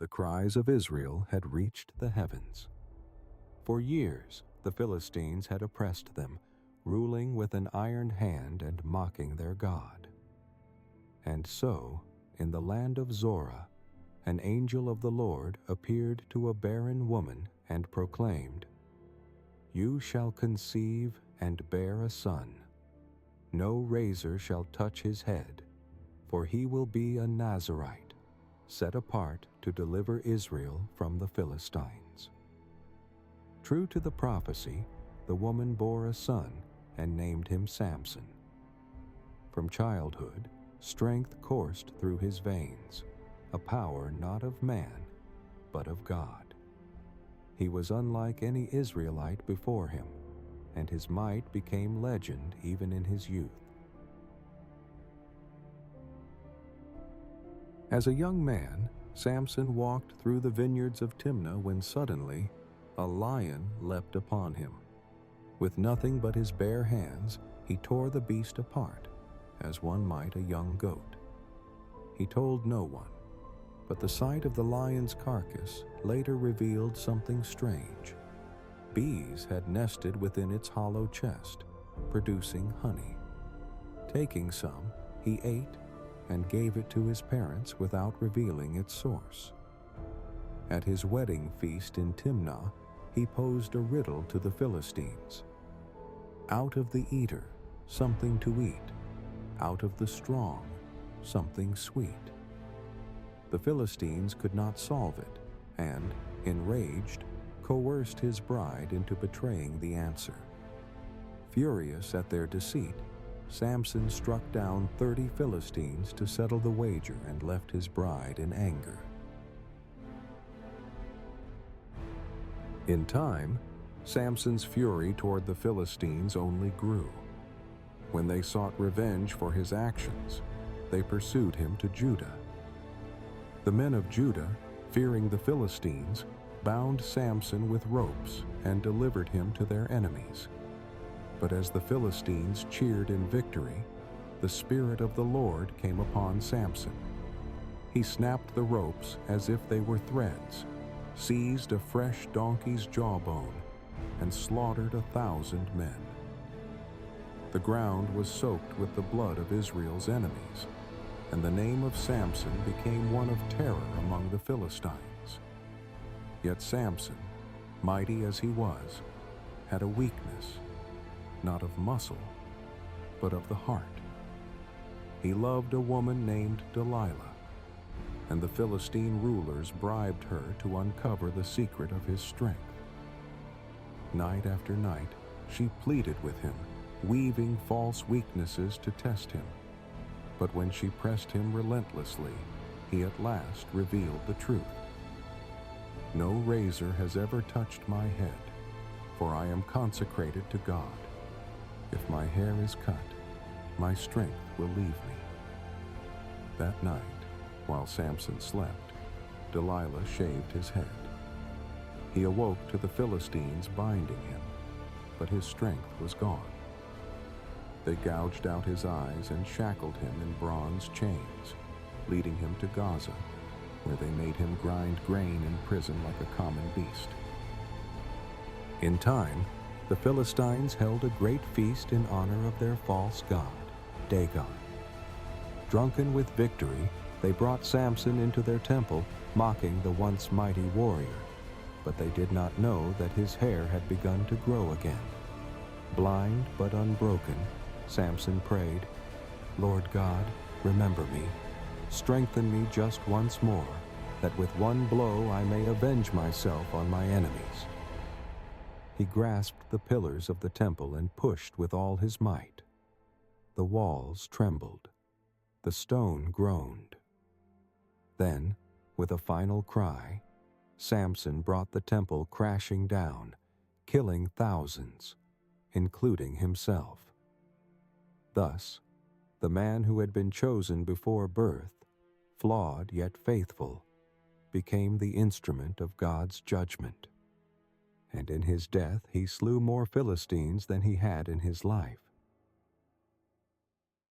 The cries of Israel had reached the heavens. For years, the Philistines had oppressed them, ruling with an iron hand and mocking their God. And so, in the land of Zorah, an angel of the Lord appeared to a barren woman and proclaimed, "You shall conceive and bear a son. No razor shall touch his head, for he will be a Nazirite, set apart to deliver Israel from the Philistines." True to the prophecy, the woman bore a son and named him Samson. From childhood, strength coursed through his veins, a power not of man, but of God. He was unlike any Israelite before him, and his might became legend even in his youth. As a young man, Samson walked through the vineyards of Timnah when suddenly a lion leapt upon him. With nothing but his bare hands, he tore the beast apart, as one might a young goat. He told no one, but the sight of the lion's carcass later revealed something strange. Bees had nested within its hollow chest, producing honey. Taking some, he ate and gave it to his parents without revealing its source. At his wedding feast in Timnah, he posed a riddle to the Philistines. Out of the eater, something to eat. Out of the strong, something sweet. The Philistines could not solve it, and, enraged, coerced his bride into betraying the answer. Furious at their deceit, Samson struck down 30 Philistines to settle the wager and left his bride in anger. In time, Samson's fury toward the Philistines only grew. When they sought revenge for his actions, they pursued him to Judah. The men of Judah, fearing the Philistines, bound Samson with ropes and delivered him to their enemies. But as the Philistines cheered in victory, the Spirit of the Lord came upon Samson. He snapped the ropes as if they were threads, seized a fresh donkey's jawbone, and slaughtered 1,000 men. The ground was soaked with the blood of Israel's enemies, and the name of Samson became one of terror among the Philistines. Yet Samson, mighty as he was, had a weakness, not of muscle, but of the heart. He loved a woman named Delilah, and the Philistine rulers bribed her to uncover the secret of his strength. Night after night, she pleaded with him, weaving false weaknesses to test him. But when she pressed him relentlessly, he at last revealed the truth. "No razor has ever touched my head, for I am consecrated to God. If my hair is cut, my strength will leave me." That night, while Samson slept, Delilah shaved his head. He awoke to the Philistines binding him, but his strength was gone. They gouged out his eyes and shackled him in bronze chains, leading him to Gaza, where they made him grind grain in prison like a common beast. In time, the Philistines held a great feast in honor of their false god, Dagon. Drunken with victory, they brought Samson into their temple, mocking the once mighty warrior. But they did not know that his hair had begun to grow again. Blind but unbroken, Samson prayed, "Lord God, remember me. Strengthen me just once more, that with one blow I may avenge myself on my enemies." He grasped the pillars of the temple and pushed with all his might. The walls trembled. The stone groaned. Then, with a final cry, Samson brought the temple crashing down, killing thousands, including himself. Thus, the man who had been chosen before birth, flawed yet faithful, became the instrument of God's judgment. And in his death he slew more Philistines than he had in his life.